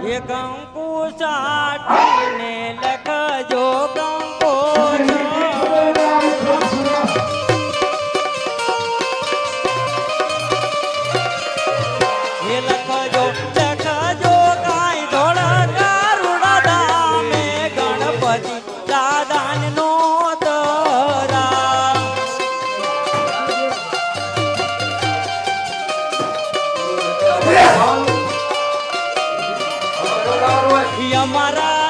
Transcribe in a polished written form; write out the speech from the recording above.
એ કંકુ સાટીને લખજો કંકો એ લખજો લખજો કાંઈ ધોળકા રૂડા ધામે ગણપતિ દાદાનો તરા અમારા